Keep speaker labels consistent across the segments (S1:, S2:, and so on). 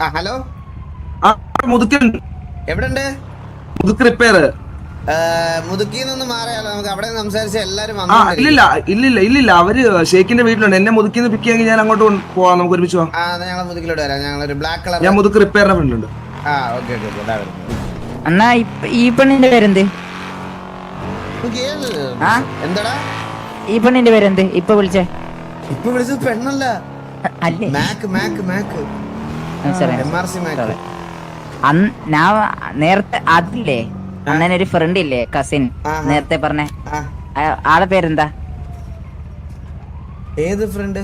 S1: Hello
S2: മുതുക്കൻ
S1: എവിടെണ്ട്?
S2: മുതുക്ക് repair.
S1: മുതുക്കിന്നൊന്ന് മാറിയാലോ, നമുക്ക് അവിടെ സംസാരിച്ച എല്ലാരും.
S2: ഇല്ലില്ല അവര് ഷേക്കിന്റെ വീട്ടിലുണ്ട്. എന്നെ മുതുക്കിന്ന് പിക്ക് ചെയ്യാൻ ഞാൻ അങ്ങോട്ട് പോവാം. നമുക്ക് ഒരുമിച്ച് പോവാം.
S1: ഞങ്ങൾ മുതുക്കിലോട്ട് വരാം. ഞങ്ങളൊരു ബ്ലാക്ക് കളർ.
S2: ഞാൻ മുതുക്ക് റിപ്പയറിന്റെ ഫ്രണ്ടിലുണ്ട്.
S1: ഓക്കെ.
S3: അണ്ണാ ഈ പെണ്ണിന്റെ പേരെന്ത്?
S1: എന്താടാ
S3: ഈ പെണ്ണിന്റെ പേരെന്ത്? ഇപ്പൊ
S1: വിളിച്ചത് പെണ്ണല്ല,
S3: ഞാൻ നേരത്തെ അതില്ലേ അണ്ണനൊരു ഫ്രണ്ട് ഇല്ലേ, കസിൻ, നേരത്തെ പറഞ്ഞ ആളെ പേരെന്താ?
S1: ഏത് ഫ്രണ്ട്?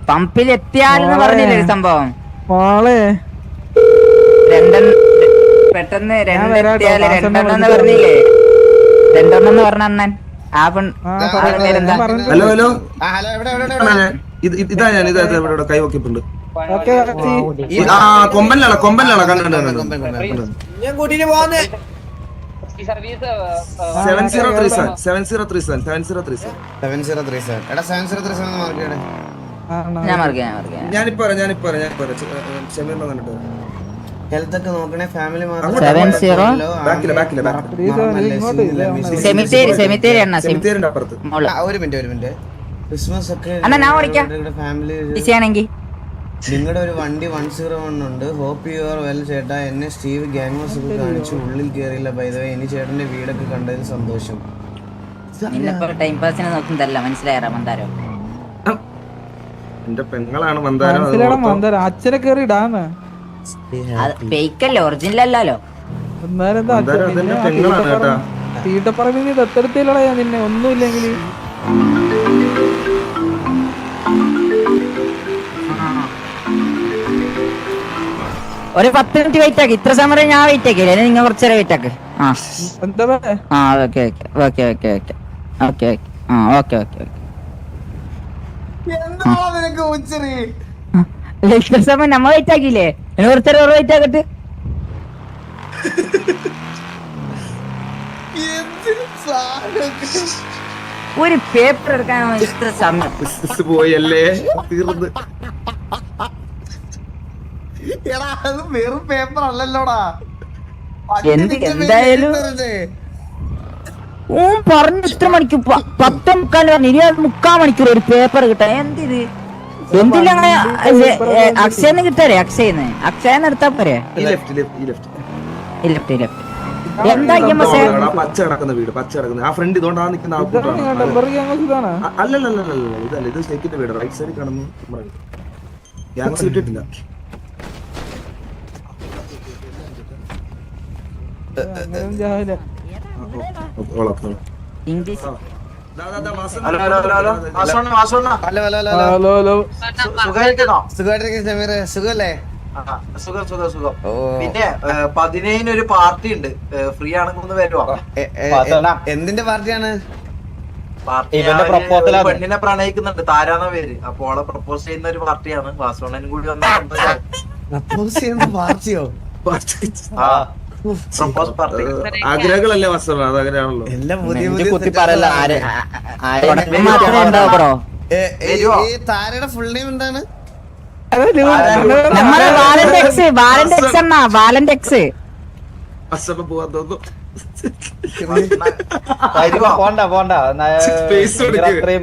S3: പമ്പിൽ എത്തിയാലെന്ന് പറഞ്ഞില്ലേ സംഭവം? പെട്ടെന്ന് രണ്ടെണ്ണം പറഞ്ഞില്ലേ? രണ്ടെണ്ണം പറഞ്ഞ അണ്ണൻ ആ പേരെന്താ?
S2: ഹലോ ഇതാ ഞാൻ ഇവിടെ കൈ നോക്കിയിട്ടുണ്ട്. കൊമ്പനിലാണ് കണ്ടു. 7037 ഞാനിപ്പോ ഷമീറിനെ കണ്ടിട്ട്
S1: ഹെൽത്ത് ഒക്കെ നോക്കണേ. ഫാമിലി ഒരു മിനിറ്റ്. ക്രിസ്മസ് ഒക്കെ
S3: ഫാമിലി.
S1: നിങ്ങളുടെ ഒരു വണ്ടി 101 ഉണ്ട്. ഹോപ്പ് യു ആർ വെൽ ചേട്ടാ. എന്നെ സ്റ്റീവ് ഗാങ്സ് ഒക്കെ കാണിച്ചു. ഉള്ളിൽ കയറിയില്ല. ബൈ ദ വേ, ഇനി ചേട്ടന്റെ വീടൊക്കെ കണ്ടതിൽ സന്തോഷം.
S3: ടൈം പാസിന് നോക്കുന്നതല്ല, മനസ്സിലായാ മന്ദാരോ?
S2: എന്റെ പെങ്ങളാണ് മന്ദാരം.
S4: അച്ഛനെ കേറി ഇടാന്ന്
S3: ഒറിജിനൽ അല്ലല്ലോ.
S4: തീട്ടപ്പറമ്പിൽ ദത്തെടുത്തില്ലടാ ഞാൻ നിന്നെ. ഒന്നുമില്ലെങ്കിൽ
S3: ഒരു 10 മിനിറ്റ് വെയിറ്റ് ആക്കി. ഇത്ര സമയം ഞാൻ വെയിറ്റ് ആക്കിയില്ലേ? നിങ്ങൾ കുറച്ചേരം വെയിറ്റ് ആക്ക്. ഇത്ര സമയം നമ്മ വെയിറ്റ് ആക്കിയില്ലേ? കുറച്ചേരം വെയിറ്റ് ആക്കട്ട്. ഒരു പേപ്പർ എടുക്കാൻ ഇത്ര സമയം
S2: പോയല്ലേ? തീർന്ന്.
S1: വെറും പേപ്പർ അല്ലല്ലോടാ.
S3: എന്തായാലും പറഞ്ഞു ഇത്ര മണിക്കൂർ 10:45 പറഞ്ഞു. 23 ഒരു പേപ്പർ കിട്ടാൻ എന്തിത്? എന്തിലങ്ങനെ അക്ഷയന്ന് കിട്ടാറേ? അക്ഷയന്ന് എടുത്താ പോരെ? എന്താ
S2: പച്ച കിടക്കുന്ന വീട്, പച്ച കിടക്കുന്ന ആ ഫ്രണ്ട് ഇതുകൊണ്ടാണ് നിൽക്കുന്ന. അല്ലല്ല ഇതല്ല, ഇത് ഷേക്കിന്റെ വീട്. റൈറ്റ് സൈഡിൽ കിടന്നു. ഗ്യാങ്സ് കിട്ടിയിട്ടില്ല.
S3: ഇംഗ്ലീഷ്
S1: സുഖല്ലേ?
S5: പിന്നെ 15 ഒരു പാർട്ടി ഉണ്ട്. ഫ്രീ ആണെങ്കിൽ ഒന്ന് വരുവാ.
S1: എന്തിന്റെ പാർട്ടിയാണ്?
S5: പെണ്ണിനെ പ്രണയിക്കുന്നുണ്ട്, താരാന്ന പേര്. അപ്പൊ ഓളെ പ്രപ്പോസ് ചെയ്യുന്ന ഒരു പാർട്ടിയാണ്. വാസോണനും കൂടി
S1: പാർട്ടിയോ?
S2: ആഗ്രഹങ്ങളല്ലേ വസ്ത്രം, അതങ്ങനെയാണല്ലോ.
S1: എല്ലാം പുതിയ
S3: കുത്തി പറയല്ല.
S1: താരയുടെ ഫുൾ നെയിം എന്താണ്?
S3: നമ്മളെ വാലന്റെക്സ്.
S2: പോവാൻ തോന്നുന്നു.
S6: പോണ്ട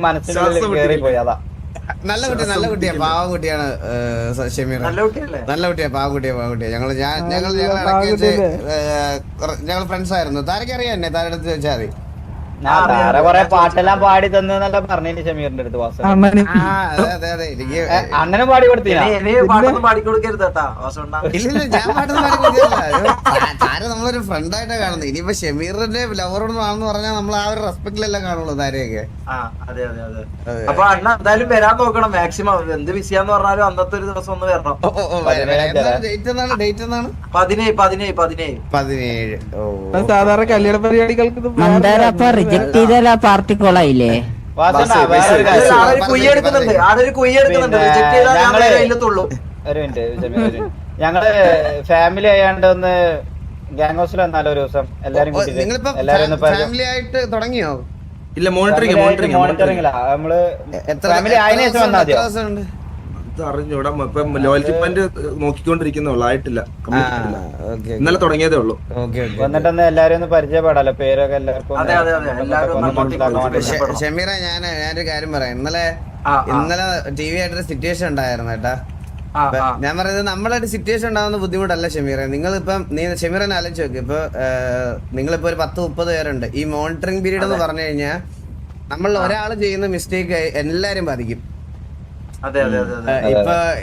S6: മനസ്സിൽ പോയി. അതാ
S1: നല്ല കുട്ടിയാ, പാവ കുട്ടിയാണ് ഷമീർ. നല്ല കുട്ടിയാ, പാവ കുട്ടിയാ. ഞങ്ങൾ ഫ്രണ്ട്സ് ആയിരുന്നു. താരക്ക് അറിയാം എന്നെ. താരയുടെ അടുത്ത് ചോദിച്ചാൽ മതി.
S6: കൊറേ പാട്ടെല്ലാം പാടി തന്നെല്ലാം പറഞ്ഞു ഷമീറിന്റെ അടുത്ത്. അണ്ണനും പാടി കൊടുത്തില്ല.
S5: പാടിക്കൊടുക്കരുത് കേട്ടാ.
S1: ഇല്ല, ഞാൻ പാട്ടൊന്നും പാടിക്കൊടുക്കില്ല. താര നമ്മളൊരു ഫ്രണ്ടായിട്ടാണ് കാണുന്നത്. ഇനിയിപ്പോ ഷമീറിന്റെ ലവറോടൊന്നും ആണെന്ന് പറഞ്ഞാൽ നമ്മൾ ആ ഒരു റെസ്പെക്റ്റിലെല്ലാം കാണുള്ളൂ താരയൊക്കെ.
S5: അതെ. അപ്പൊ അണ്ണ എന്തായാലും വരാൻ നോക്കണം മാക്സിമം. എന്ത് വിഷയാന്ന് പറഞ്ഞാലും അന്നത്തെ ഒരു ദിവസം ഒന്ന് വരണം.
S1: ഡേറ്റ് എന്താണ്?
S5: 17.
S4: സാധാരണ കല്യാണ പരിപാടികൾക്ക്
S3: റിജക്ട് ചെയ്താൽ ആ പാർട്ടി കോളായില്ലേ?
S6: ഒരു മിനിറ്റ്. ഞങ്ങള് ഫാമിലി ആയാണ്ട് ഒന്ന് ഗ്യാങ് ഹൗസിൽ വന്നാലോ ഒരു ദിവസം? എല്ലാരും
S1: ഫാമിലി ആയിട്ട് തുടങ്ങിയോ?
S2: ഇല്ല, മോണിറ്ററിംഗിലാ. നമ്മള്
S6: ഫാമിലി ആയതിനു ശേഷം വന്നാൽ മതിയോ?
S2: അത് അറിഞ്ഞൂടാ. ഇപ്പം ലോയൽറ്റി പോയിന്റ് നോക്കിക്കൊണ്ടിരിക്കുന്നുള്ളൂ, ആയിട്ടില്ല, complete ആയിട്ടില്ല.
S1: ഓക്കെ
S2: ഇന്നലെ തുടങ്ങിയതേ ഉള്ളൂ.
S1: ഓക്കെ
S6: വന്നിട്ടൊന്ന് എല്ലാരും ഒന്ന് പരിചയപ്പെടാലോ, പേരൊക്കെ എല്ലാവർക്കും
S5: അതെ, അതെ, അതെ. എല്ലാവരും ഒന്ന് അങ്ങോട്ടേക്ക്
S1: ഷമീറ, ഞാനൊരു കാര്യം പറയാം. ഇന്നലെ ടി വി ആയിട്ടൊരു സിറ്റുവേഷൻ ഉണ്ടായിരുന്നു കേട്ടാ. ഞാൻ പറയുന്നത് നമ്മളായിട്ട് സിറ്റുവേഷൻ ഉണ്ടാകുന്ന ബുദ്ധിമുട്ടല്ല ഷമീറ. നിങ്ങളിപ്പം ഷമീറിനെ ആലോചിച്ച് നോക്ക്. ഇപ്പൊ നിങ്ങളിപ്പോ ഒരു 10-30 പേരുണ്ട്. ഈ മോണിറ്ററിംഗ് പീരീഡ് എന്ന് പറഞ്ഞു കഴിഞ്ഞാൽ നമ്മൾ ഒരാൾ ചെയ്യുന്ന മിസ്റ്റേക്ക് എല്ലാരും ബാധിക്കും.
S5: അതെ, അതെ, അതെ, അതെ.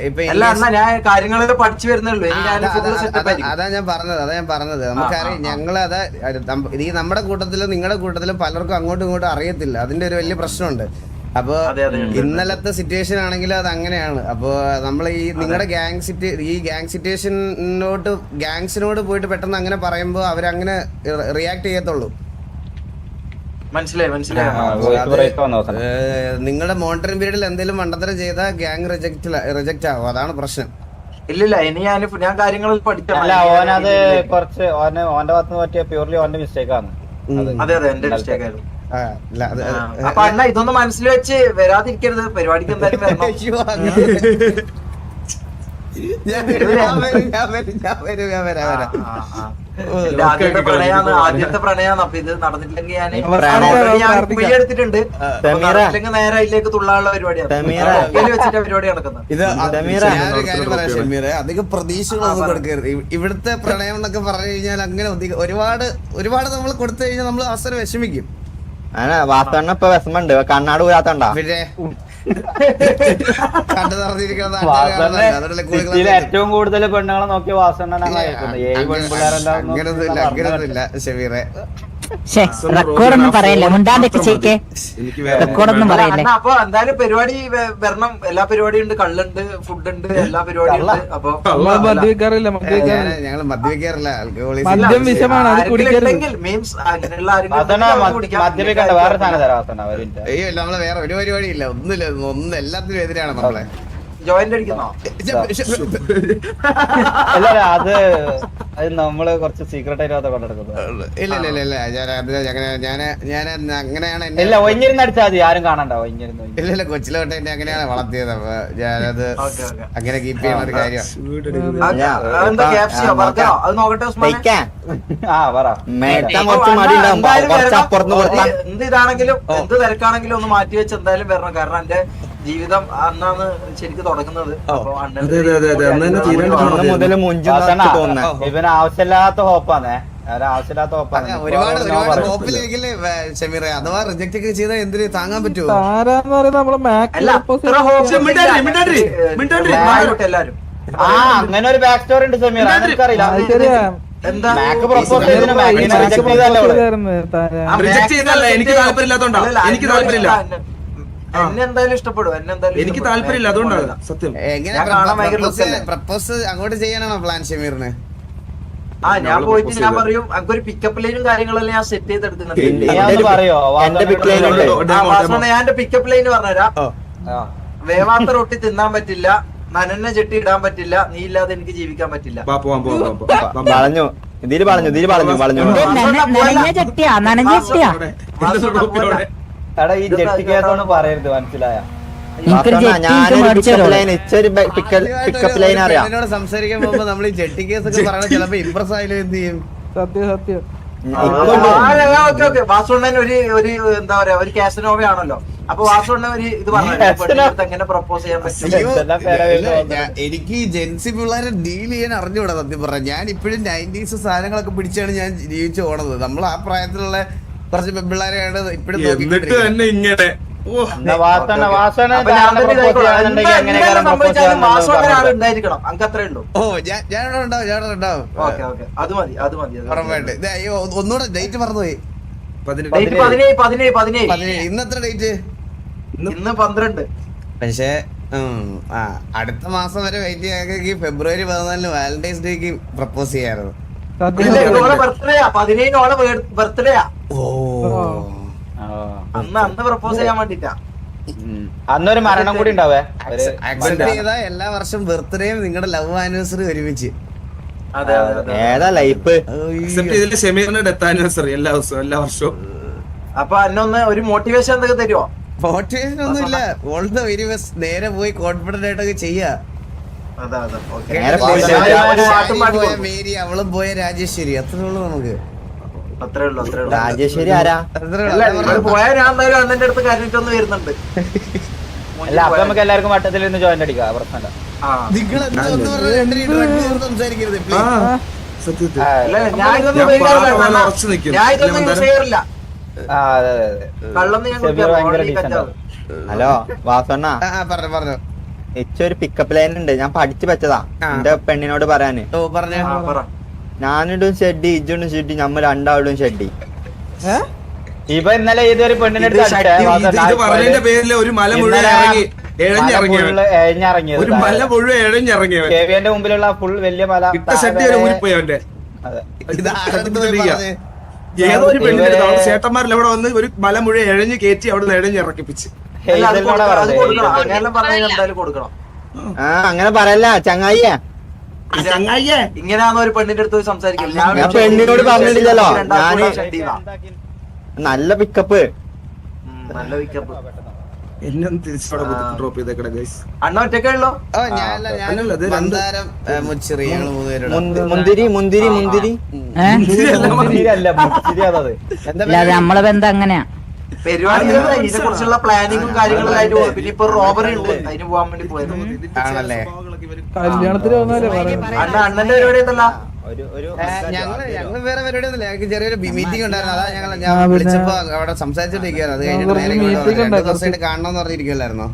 S1: ഇപ്പൊ
S5: അല്ല അണ്ണാ, ഞാൻ കാര്യങ്ങളൊക്കെ പഠിച്ചു വരുന്നുള്ളൂ.
S1: അതാ ഞാൻ പറഞ്ഞത് നമുക്കറിയാം. ഞങ്ങളത് ഈ നമ്മുടെ കൂട്ടത്തിലും നിങ്ങളുടെ കൂട്ടത്തിലും പലർക്കും അങ്ങോട്ടും ഇങ്ങോട്ടും അറിയത്തില്ല. അതിന്റെ ഒരു വലിയ പ്രശ്നമുണ്ട്. അപ്പൊ ഇന്നലത്തെ സിറ്റുവേഷൻ ആണെങ്കിലും അത് അങ്ങനെയാണ്. അപ്പൊ നമ്മൾ ഈ നിങ്ങളുടെ ഗ്യാങ് ഗാങ്സിനോട് പോയിട്ട് പെട്ടെന്ന് അങ്ങനെ പറയുമ്പോ അവരങ്ങനെ റിയാക്ട് ചെയ്യത്തുള്ളൂ.
S5: മനസ്സിലായി.
S1: നിങ്ങളുടെ മോണിറ്ററിംഗ് പീരീഡിൽ എന്തെങ്കിലും മണ്ടത്തരം ചെയ്താൽ ഗ്യാങ് റിജക്റ്റ് ആവും. അതാണ് പ്രശ്നം.
S5: ഇല്ലില്ല, ഇനി ഞാൻ കാര്യങ്ങൾ
S6: അല്ല, ഓനത് കുറച്ച് ഓന്റെ ഭാഗത്ത് പറ്റിയ പ്യൂർലി ഓന്റെ മിസ്റ്റേക്ക് ആണ്.
S5: അതെ, അതെ, എന്റെ മിസ്റ്റേക്ക് ആയിരുന്നു.
S1: അത്
S5: അപ്പൊ അണ്ണ ഇതൊന്ന് മനസ്സിൽ വെച്ച് വരാതിരിക്കരുത്. പരിപാടിക്ക് എന്തായാലും വരണം. ആദ്യത്തെ പ്രണയാണ്. അപ്പൊ ഇത് നടന്നിട്ടില്ലെങ്കിൽ ഞാൻ എടുത്തിട്ടുണ്ട്. നേരെ അതിലേക്ക് തുള്ളാനുള്ള പരിപാടിയാണ് വെച്ചിട്ട് പരിപാടി നടക്കുന്നത്.
S1: ഞാനൊരു കാര്യം പറയാം ഷമീറെ, അധികം പ്രതീക്ഷകളൊന്നും കൊടുക്കരുത്. ഇവിടുത്തെ പ്രണയം എന്നൊക്കെ പറഞ്ഞു കഴിഞ്ഞാൽ അങ്ങനെ ഒരുപാട് നമ്മൾ കൊടുത്തു കഴിഞ്ഞാൽ നമ്മൾ അവസരം വിഷമിക്കും.
S7: വാസ്തവണ്ണ ഇപ്പൊ വിഷമുണ്ട്, കണ്ണാട് പോയാത്തണ്ടാ.
S1: പിന്നെ കണ്ടു നടന്നിരിക്കുന്നത്
S6: ഏറ്റവും കൂടുതൽ പെണ്ണുങ്ങളെ നോക്കിയ വാസണ്ണനാണ്.
S1: അങ്ങനൊന്നുമില്ല ഷമീറെ.
S3: റെക്കോർഡൊന്നും പറയല്ലേ, മുണ്ടാണ്ടൊക്കെ ചെയ്യിക്കേ. റെക്കോർഡൊന്നും പറയല്ലേ.
S5: അപ്പൊ എന്തായാലും പരിപാടി വരണം. എല്ലാ പരിപാടിയും ഉണ്ട്, കള്ളുണ്ട്, ഫുഡ് ഉണ്ട്, എല്ലാ പരിപാടിയും ഉണ്ട്. അപ്പൊ
S4: മദ്യപിക്കാറില്ല,
S1: ഞങ്ങൾ മദ്യപിക്കാറില്ല.
S4: മദ്യം വിഷമാണ്, അത് കുടിക്കരുത്.
S5: മീൻസ് അങ്ങനെയുള്ള
S6: മദ്യപിക്കണ്ട, വേറെ സാധനം തരാം.
S1: അയ്യോ, നമ്മളെ വേറെ ഒരു പരിപാടി ഇല്ല, ഒന്നും എല്ലാത്തിനും എതിരാണ് നമ്മളെ.
S5: ജോയിന്റ് അടിക്കുന്നോ?
S6: അല്ല, അത് നമ്മള് കുറച്ച് സീക്രട്ട് ആയിട്ട് കൊണ്ടെടുക്കുന്നത്.
S1: ഇല്ല അങ്ങനെയാണ്.
S6: ഇല്ല, ഒഞ്ഞിരുന്ന് അടിച്ചാൽ മതി, ആരും കാണണ്ട.
S1: ഇല്ല, കൊച്ചിലോട്ട് എന്നെ അങ്ങനെയാണ് വളർത്തിയത്. അപ്പൊ ഞാനത് അങ്ങനെ കീപ്പ് ചെയ്യുന്ന ഒരു കാര്യം.
S5: എന്ത് ഇതാണെങ്കിലും എന്ത് തിരക്കാണെങ്കിലും ഒന്ന് മാറ്റി വെച്ച് എന്തായാലും വരണം. കാരണം എന്റെ ജീവിതം അന്നാണ് ശരിക്കും തുടങ്ങുന്നത്.
S6: ഇവന് ആവശ്യമില്ലാത്ത ഹോപ്പാന്നേ, ആവശ്യമില്ലാത്ത ഹോപ്പാണ്.
S1: ഒരുപാട് ഹോപ്പിലിരിക്കില്ലേ ഷമീറ? അഥവാ റിജക്ട് ഒക്കെ ചെയ്താൽ എന്തിന് താങ്ങാൻ പറ്റുമോ?
S5: എല്ലാരും
S6: അങ്ങനെ ഒരു ബാക്ക് സ്റ്റോറി ഉണ്ട് സമീർ, എനിക്കറിയില്ല. എന്താ പ്രപ്പോസ്
S2: എനിക്ക് താല്പര്യമില്ലാത്തോണ്ടാ. എനിക്ക് താല്പര്യമില്ല,
S5: എന്നെ എന്തായാലും ഇഷ്ടപ്പെടും.
S2: എനിക്ക് താല്പര്യമില്ല, അതുകൊണ്ടാണ് സത്യം.
S1: എങ്ങനെ പ്രപ്പോസ് അങ്ങോട്ട് ചെയ്യാനാണോ പ്ലാൻ ഷമീറിന്?
S5: ഞാൻ പോയിട്ട് ഞാൻ പറയും എനിക്കൊരു പിക്കപ്പ് ലൈനും കാര്യങ്ങളെല്ലാം ഞാൻ സെറ്റ് ചെയ്തെടുക്കുന്നുണ്ട്. ഞാൻ എന്റെ പിക്കപ്പ് ലൈൻ പറഞ്ഞുതരാം. വേവാത്ത റൊട്ടി തിന്നാൻ പറ്റില്ല, നനഞ്ഞ ചെട്ടി ഇടാൻ പറ്റില്ല, നീ ഇല്ലാതെ എനിക്ക് ജീവിക്കാൻ പറ്റില്ല.
S7: പറഞ്ഞു
S3: ചട്ടിയാ, നനഞ്ഞ ചട്ടിയാ.
S6: എടാ, ഈ ജെട്ടി കേസോന്ന് പറയരുത്, മനസ്സിലായ?
S7: പിക്കപ്പ് ലൈൻ അറിയാം.
S1: എന്നോട് സംസാരിക്കാൻ പോകുമ്പോ നമ്മൾ ഈ ജെട്ടി കേസ് ഒക്കെ പറഞ്ഞാൽ ചിലപ്പോ ഇംപ്രസ് ആയാലും എന്ത് ചെയ്യും?
S4: സത്യം
S5: വാസുണ്ണൻ ഒരു എന്താ പറയാ, ഒരു കാസനോവയാണല്ലോ. അപ്പൊ വാസുണ്ണൻ ഒരു ഇത് പറഞ്ഞു എങ്ങനെ പ്രപ്പോസ് ചെയ്യാൻ പറ്റും.
S1: എനിക്ക് ജെൻസി പിള്ളേരെ ഡീൽ ചെയ്യാൻ അറിഞ്ഞുകൂടാ സത്യം പറഞ്ഞ. ഞാൻ ഇപ്പോഴും 90s സാധനങ്ങളൊക്കെ പിടിച്ചാണ് ഞാൻ ജീവിച്ചു പോണത്. നമ്മൾ ആ പ്രായത്തിലുള്ള കുറച്ച് പെൺപിള്ളേരെയാണ് ഇപ്പോഴും
S2: ഇങ്ങനെ
S5: ഉണ്ടായിരിക്കണം. അങ്ങ് അത്രേ ഉള്ളൂ.
S1: ഓ, ഞാനുണ്ടാവും. ഉറപ്പായിട്ട്. അയ്യോ, ഒന്നുകൂടെ ഡേറ്റ് മറന്നുപോയി.
S5: 17.
S1: ഇന്നത്ര ഡേറ്റ്?
S5: ഇന്ന് 12.
S1: പക്ഷേ അടുത്ത മാസം വരെ വെയിറ്റ് ചെയ്യാൻ ഫെബ്രുവരി 14 വാലന്റൈൻസ് ഡേക്ക് പ്രപ്പോസ് ചെയ്യാറുണ്ട്.
S5: ബർത്ത്ഡേയാ, 17 ബർത്ത്ഡേയാ.
S1: ഓ,
S5: അന്ന് പ്രപ്പോസ് ചെയ്യാൻ വേണ്ടിട്ടാ.
S6: അന്നൊരു മരണം കൂടി ഉണ്ടാവേ.
S1: ആക്സെപ്റ്റ് ചെയ്താ എല്ലാ വർഷം ബർത്ത്ഡേയും നിങ്ങളുടെ ലവ് ആനിവേഴ്സറി ഒരുമിച്ച്.
S7: ഏതാ ലൈഫ്?
S2: ഷമീറിന്റെ ഡെത്ത് ആനിവേഴ്സറി എല്ലാ വർഷവും.
S5: അപ്പൊ അന്നൊന്ന് ഒരു മോട്ടിവേഷൻ എന്തൊക്കെ തരുമോ?
S1: മോട്ടിവേഷൻ ഒന്നുമില്ല. All the very best. നേരെ പോയി കോൺഫിഡന്റ് ആയിട്ടൊക്കെ ചെയ്യാ.
S5: അതാ ഓക്കെ.
S7: നേരെ
S1: പോയ മേരി, അവളും പോയ രാജേശ്വരി. അത്രേ ഉള്ളൂ നമുക്ക്.
S5: അത്രേ ഉള്ളൂ.
S7: രാജേശ്വരി ആരാ?
S5: പോയാൽ ഞാൻ എന്തായാലും അണ്ണന്റെ അടുത്ത് കാര്യമായിട്ടൊന്ന് വരുന്നുണ്ട്.
S6: അല്ല അപ്പൊ നമുക്ക് എല്ലാവർക്കും വട്ടത്തിൽ ഇരുന്ന് ജോയിന്റ് അടിക്കാം, പ്രശ്നമില്ല.
S1: നിങ്ങൾ സംസാരിക്കരുത്
S2: സത്യത്തിൽ
S5: അല്ല, ഞാൻ ഇതൊന്നും ഞാൻ ഇതൊന്നും യൂസ് ചെയ്യാറില്ല.
S6: ആ അതെ അതെ അതെ.
S5: കള്ളൊന്നും ഞാൻ
S6: ഷെമീർ ഭയങ്കര
S5: കുടിക്കാറില്ല.
S6: ഡീസന്റ്.
S7: ഹലോ വാസണ്ണ,
S1: പറഞ്ഞു.
S7: ഇച്ചൊരു പിക്കപ്പ് ലൈൻ ഉണ്ട്, ഞാൻ പഠിച്ചു വെച്ചതാ എന്റെ പെണ്ണിനോട് പറയാന്.
S1: ഓ പറഞ്ഞു.
S5: പറ.
S7: ഞാനിടും ഷെഡി, ഇജുണ്ടും ഷെഡി, നമ്മൾ രണ്ടാളും ഷെഡി.
S6: ഇപ്പൊ ഇന്നലെ ഇതൊരു പെണ്ണിനെടുത്ത്
S2: ഇത് പറഞ്ഞതിന്റെ പേരില് ഒരു മല മുഴുവൻ ഇറങ്ങി എഴഞ്ഞിറങ്ങിയവൻ.
S6: എഴിഞ്ഞിറങ്ങിയത്
S2: ഒരു മല മുഴുവൻ എഴഞ്ഞിറങ്ങിയവൻ.
S6: കെവിന്റെ മുമ്പിലുള്ള ഫുൾ വലിയ മല.
S2: ഇട്ട ഷെഡ് വരെ ഊരിപ്പോയി അവന്റെ.
S6: അതെ.
S2: ഏതോ ഒരു പെണ്ണിന്റെ അവിടെ ചേട്ടന്മാരിൽ അവിടെ വന്ന് ഒരു മല മുഴുവൻ എഴഞ്ഞ് കയറ്റി അവിടെ നിന്ന് എഴഞ്ഞ് ഇറക്കിപ്പിച്ച്.
S5: അല്ല, അത് കൊടുക്കണം. അങ്ങനെല്ലാം പറഞ്ഞാൽ എന്തായാലും കൊടുക്കണം.
S7: അങ്ങനെ പറയല്ല ചങ്ങായിയെ.
S2: ചങ്ങായിയെ
S5: ഇങ്ങനെയാണോ ഒരു പെണ്ണിന്റെ അടുത്ത് പോയി സംസാരിക്കില്ല?
S7: ഞാൻ പെണ്ണിനോട് പറഞ്ഞിട്ടില്ലല്ലോ. ഞാന് നല്ല പിക്കപ്പ്.
S5: നല്ല വിക്കപ്പ്.
S2: എന്നെ ഒന്ന് തിരിച്ചവിടെ ഡ്രോപ്പ് ചെയ്തേക്കട ഗൈസ്.
S5: അണ്ണ ഒറ്റക്കേ ഉള്ളോ?
S1: മന്ദാരം, മുച്ചിറി, ഞങ്ങള് മൂന്നുപേരും.
S7: മുന്തിരി മുന്തിരി മുന്തിരി
S6: അല്ല മുച്ചിരി അതത്.
S3: അല്ലാതെ നമ്മളെ ബന്ധം അങ്ങനെയാ.
S5: പരിപാടികൾ ഇതിനെ കുറിച്ചുള്ള പ്ലാനിങ്ങും കാര്യങ്ങളും ആയിട്ട് പോകും. പിന്നെ ഇപ്പൊ റോബറി ഉണ്ട്, അതിന് പോകാൻ വേണ്ടി പോയത്.
S1: ആണല്ലേ?
S4: കല്യാണത്തിന് വന്നാലേ പറയാം.
S5: അണ്ണന്റെ പരിപാടി എന്തല്ല?
S1: ഞങ്ങള് വേറെ പരിപാടിയൊന്നുമില്ല. ഞങ്ങൾക്ക് ചെറിയൊരു മീറ്റിംഗ് ഉണ്ടായിരുന്നു. അതാ ഞാൻ വിളിച്ചപ്പോ അവിടെ സംസാരിച്ചോണ്ടിരിക്കുകയാണ്. അത് കഴിഞ്ഞിട്ട് നേരെ ഇങ്ങോട്ട് 2 ദിവസമായിട്ട് കാണണമെന്ന് പറഞ്ഞിരിക്കുമല്ലായിരുന്നോ?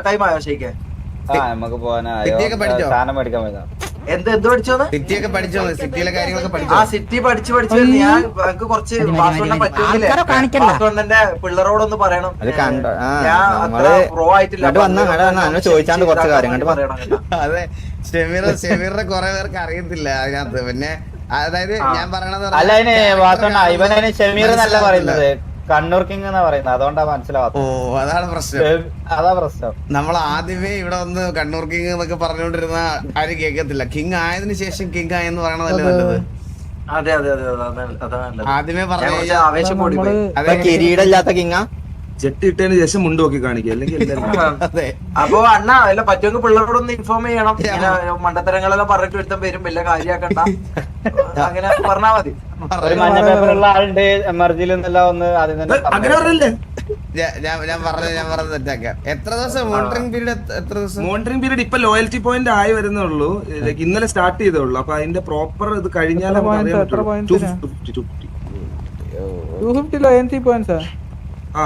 S5: ടൈം ആയോ ശരിക്കും?
S6: നമുക്ക് പോകാനായോ? സാധനം മേടിക്കാൻ പോയതാ.
S5: എന്ത് പഠിച്ചോന്ന്?
S1: സിറ്റിയൊക്കെ പഠിച്ചോ? സിറ്റിയിലെ കാര്യങ്ങളൊക്കെ
S5: ആ
S1: പഠിച്ചോ?
S5: സിറ്റി പഠിച്ചു ഞാൻ എനിക്ക് കുറച്ച് പാസ്വേഡിനെ പറ്റൂലേ? പാസ്വേഡിന്റെ പിള്ളേരോടൊന്ന് പറയണം. ഞാൻ അത്ര പ്രോ ആയിട്ടില്ല.
S7: ചോദിച്ചാണ്ട് കുറച്ച് കാര്യം
S1: അതെ, ഷെമീറിനെ കുറെ പേർക്ക് അറിയത്തില്ല അതിനകത്ത്. പിന്നെ അതായത് ഞാൻ പറയണത്
S6: അല്ല, അതിന് വാസണ്ണ ഇവനതിന് ഷെമീർ എന്നല്ല പറയുന്നത്, കണ്ണൂർ കിങ് എന്നാ പറയുന്നത്. അതുകൊണ്ടാ മനസ്സിലാവാത്ത.
S1: ഓ, അതാണ് പ്രശ്നം.
S6: അതാ പ്രശ്നം.
S1: നമ്മൾ ആദ്യമേ ഇവിടെ വന്ന് കണ്ണൂർ കിങ് എന്നൊക്കെ പറഞ്ഞുകൊണ്ടിരുന്ന ആരും കേൾക്കത്തില്ല. കിങ് ആയതിനു ശേഷം കിങ് ആയെന്ന് പറയണതല്ലേ നല്ലത്?
S5: അതെ അതാണ്
S1: ആദ്യമേ പറഞ്ഞു
S5: ആവേശം കൂടി പോയി.
S7: കിരീടമില്ലാത്ത കിങ്ങ
S2: ജെട്ട് ഇട്ടതിന് ശേഷം മുണ്ട് നോക്കി കാണിക്കുക, അല്ലെങ്കിൽ
S1: അതെ.
S5: അപ്പൊ അണ്ണ അല്ല പറ്റുമെങ്കിൽ പിള്ളേരോടൊന്ന് ഇൻഫോം ചെയ്യണം. ഇങ്ങനെ മണ്ടത്തരങ്ങളെല്ലാം പറഞ്ഞിട്ട് ഒരുത്തം വരും, വലിയ കാര്യാക്കണ്ട, അങ്ങനെ പറഞ്ഞാ മതി.
S6: ഒരു മഞ്ഞ പേപ്പറുള്ള ആളുണ്ട് എമർജിയിൽ നിന്നെല്ലാം ഒന്ന് ആദ്യം തന്നെ
S2: അങ്ങനെ പറഞ്ഞല്ലേ.
S1: ഞാൻ പറഞ്ഞത് തെറ്റാക്കാം. എത്ര ദിവസം മോണിറ്ററിംഗ് പീരീഡ്? എത്ര ദിവസം
S2: മോണിറ്ററിംഗ് പീരീഡ്? ഇപ്പൊ ലോയൽറ്റി പോയിന്റ് ആയി വരുന്നുള്ളൂ. ഇന്നലെ സ്റ്റാർട്ട് ചെയ്തോളൂ. അപ്പൊ അതിന്റെ പ്രോപ്പർ ഇത് കഴിഞ്ഞാൽ
S4: 250 പോയിന്റ്സാ?
S2: ആ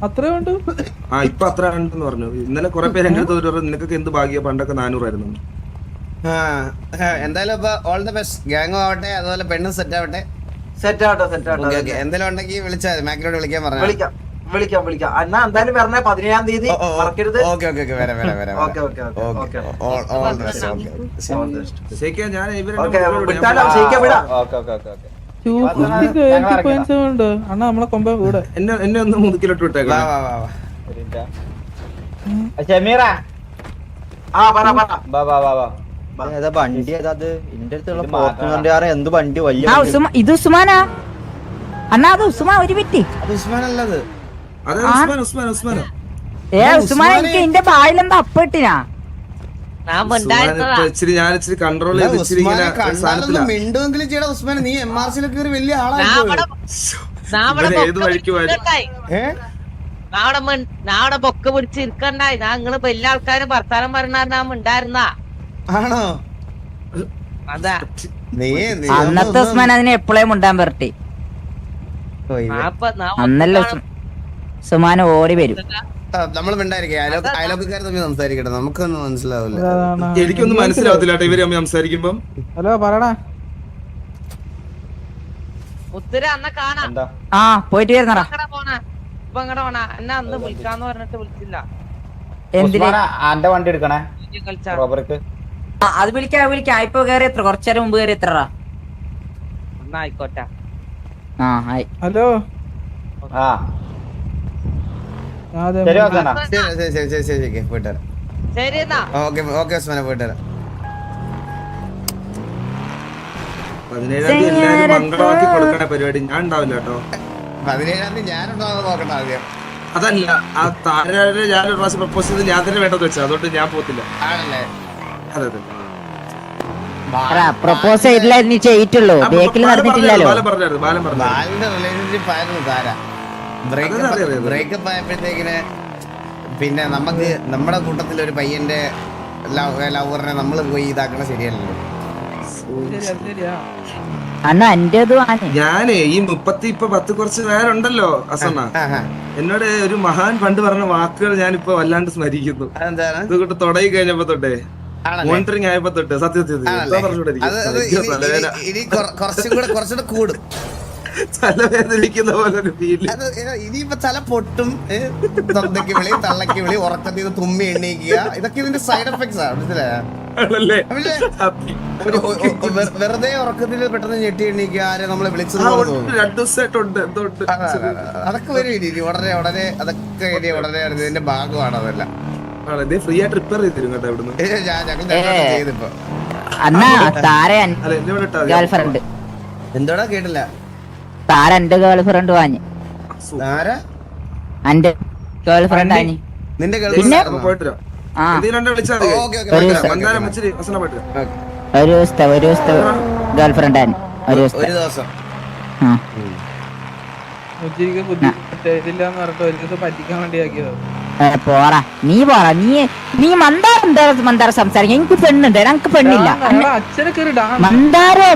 S4: അത്രേ ഉണ്ട്.
S2: ആ ഇപ്പൊ അത്ര ഉണ്ടെന്ന് പറഞ്ഞു. ഇന്നലെ കുറെ പേര് എന്റെ അടുത്ത് പറഞ്ഞു നിനക്കൊക്കെ എന്ത് ഭാഗ്യ, പണ്ടൊക്കെ 400 ആയിരുന്നു.
S1: എന്തായാലും ഇപ്പൊ ഓൾ ദ ബെസ്റ്റ്. ഗാങ്ങും ആവട്ടെ, അതുപോലെ പെണ്ണും സെറ്റ് ആവട്ടെ.
S5: സെറ്റ് ആവട്ടെ.
S1: എന്തെങ്കിലും ഉണ്ടെങ്കിൽ വിളിച്ചാൽ മാക്കിനോട് വിളിക്കാൻ പറഞ്ഞു.
S5: വിളിക്കാം. അണ്ണ എന്തായാലും വരണേ 17-ാം തീയതി മറക്കരുത്.
S1: ഓക്കെ വരാം.
S2: ഞാൻ
S4: അണ്ണ നമ്മളെ കൊമ്പ കൂടെ
S2: എന്നെ ഒന്ന് മുതുക്കിലോട്ട് വിട്ടേക്കാം.
S6: ഷമീറ
S7: ഏതാ വണ്ടി? ഏതാത് എന്റെ അടുത്തുള്ള ഫോർച്യൂണർ എന്ത് വണ്ടി? വലിയ
S3: ഇത് ഉസ്മാനാ അണ്ണാ? അത് ഉസ്മാൻ. ഒരു മിനിറ്റ്.
S1: അത് ഉസ്മാൻ അല്ലത്.
S2: ഉസ്മാൻ.
S3: ഉസ്മാൻ എനിക്ക് എന്റെ ബായിലെന്താ അപ്പിട്ടിനാ?
S2: ഞാൻ ഇച്ചിരി കൺട്രോൾ ചെയ്ത്
S1: മിണ്ടുവെങ്കിലും ചെയ്യണം ഉസ്മാൻ. നീ MRC-ലൊക്കെ ഒരു വലിയ ആളാണ്.
S2: ഏത് വഴിക്ക്
S8: നാടെ പൊക്കെ പിടിച്ചിരിക്കണ്ടായി. ഞങ്ങള് വലിയ ആൾക്കാര് വർത്താനം പറഞ്ഞാൽ ഉണ്ടായിരുന്ന
S1: ആണോ?
S8: അതാ
S3: അന്നത്തെ ഉസ്മാൻ അതിനെ എപ്പോഴും ഉണ്ടാൻ വരട്ടെ. അന്നല്ല ഉസ്മാൻ ഓടി വരും.
S1: നമ്മൾ മിണ്ടായിരിക്കും. അയലോക്കാർ തമ്മിൽ സംസാരിക്കട്ടെ, നമുക്കൊന്നും മനസ്സിലാവില്ല.
S2: എനിക്കൊന്നും മനസ്സിലാവത്തില്ല ഇവര് തമ്മിൽ സംസാരിക്കുമ്പം.
S4: ഹലോ പറയടാ.
S8: ഉത്തര അന്ന കാണാം.
S3: ആ പോയിട്ട് വരുന്നടാ.
S8: ഇപ്പൊ അങ്ങടെ പോണ എന്നെ അന്ന് വിളിക്കാന്ന് പറഞ്ഞിട്ട് വിളിച്ചില്ല.
S3: എന്തിനാ?
S6: എന്റെ വണ്ടി എടുക്കണേ റോബർക്ക്.
S3: അത് വിളിക്കാം. ഇപ്പൊ കയറി എത്ര? കുറച്ചേരം മുമ്പ് കയറി എത്ര?
S8: ആയിക്കോട്ടെ.
S4: ഹലോ.
S6: ആ ശരി വാസണ്ണ.
S1: ശരി പോയിട്ട് വരാം.
S8: ശരി എന്നാ.
S1: ഓക്കെ ഉസ്മാനെ പോയിട്ട് വരാം.
S2: 17-ാം തീയതി എല്ലാവരും മംഗളമാക്കി കൊടുക്കണ പരിപാടി ഞാൻ ഉണ്ടാവില്ല കേട്ടോ.
S1: 17-ാം തീയതി ഞാനുണ്ടാവുന്ന നോക്കണ്ട ആദ്യം.
S2: അതല്ല, ആ താരനെ ഞാനൊരു പ്രാവശ്യം പ്രപ്പോസ് ചെയ്ത് ഞാൻ തന്നെ വേണ്ടത് വെച്ചാൽ അതുകൊണ്ട് ഞാൻ പോത്തില്ല.
S1: ആണല്ലേ?
S2: അതെ അതെ.
S3: പ്രപ്പോസ് ചെയ്തില്ല നീ ചെയ്തിട്ടുള്ളൂ, ബേക്കിൽ നടന്നിട്ടില്ലല്ലോ.
S2: ബാലൻ പറഞ്ഞു.
S1: ബാലിന്റെ റിലേഷൻഷിപ്പ് ആയിരുന്നു താര. ബ്രേക്കപ്പ് ആയപ്പോഴത്തേക്കിന് പിന്നെ നമുക്ക് നമ്മുടെ കൂട്ടത്തിൽ ഒരു പയ്യന്റെ ലവറിനെ നമ്മൾ പോയി ഇതാക്കണ ശരിയല്ലല്ലോ.
S4: ശരിയാ
S3: അണ്ണ എന്റേത്
S2: ഞാനേ ഈ 10 കുറച്ച് നേരമുണ്ടല്ലോ അസണ്ണ, എന്നോട് ഒരു മഹാൻ പണ്ട് പറഞ്ഞ വാക്കുകൾ ഞാനിപ്പോ വല്ലാണ്ട് സ്മരിക്കുന്നു.
S1: അതെന്താണ്?
S2: ഇതുകൊണ്ട് തുടങ്ങി കഴിഞ്ഞപ്പോ തൊട്ടേ മോണിറ്ററിംഗ് ആയപ്പോ തൊട്ട് സത്യത്തിൽ
S1: ഇനി കുറച്ചുകൂടെ കൂടും.
S2: തലവേദനിക്കുന്ന പോലെ ഒരു ഫീല്.
S1: ഇനിയിപ്പോ തല പൊട്ടും, തൊണ്ടയ്ക്ക് വിളി, തള്ളക്ക് വിളി, ഉറക്കത്തിൽ നിന്ന് തുമ്മി എണ്ണീക്കുക, ഇതൊക്കെ ഇതിന്റെ സൈഡ് എഫക്ട്സ് ആണ്. മനസ്സിലായോ? വെറുതെ ഉറക്കത്തിൽ പെട്ടെന്ന് ഞെട്ടി എണ്ണീക്കുക, ആരെ നമ്മളെ വിളിച്ചത് അതൊക്കെ വരും. ഇനി ഉടനെ അതൊക്കെ ഇനി ഉടനെ ഇതിന്റെ ഭാഗമാണ്. അതെല്ലാം
S2: ഫ്രീ ആയിട്ട് റിപ്പയർ ചെയ്തിരും കേട്ടോ ഇവിടുന്ന്.
S1: ചെയ്തിപ്പോ
S3: ഗേൾഫ്രണ്ട്
S1: എന്തോടാ കേട്ടില്ല?
S3: താര എന്റെ ഗേൾഫ്രണ്ട് വാങ്ങി. എന്റെ ഗേൾഫ്രണ്ട് വാങ്ങി.
S1: നിന്റെ
S2: പോയിട്ടോ
S3: ഒരു ദിവസത്തെ ഗേൾഫ്രണ്ട് ആണ്. ഒരു
S1: ദിവസം
S4: ഇതില്ലാന്ന് പറഞ്ഞിട്ട് ഒരു ദിവസം പറ്റിക്കാൻ വേണ്ടി ആക്കിയത്.
S3: പോറാ നീ മന്ദാരം സംസാരിക്കാം. എനിക്ക് പെണ്ണുണ്ട്, ഞങ്ങക്ക് പെണ്ണില്ല.
S4: അച്ഛനെ കയറി
S3: മന്ദാരോ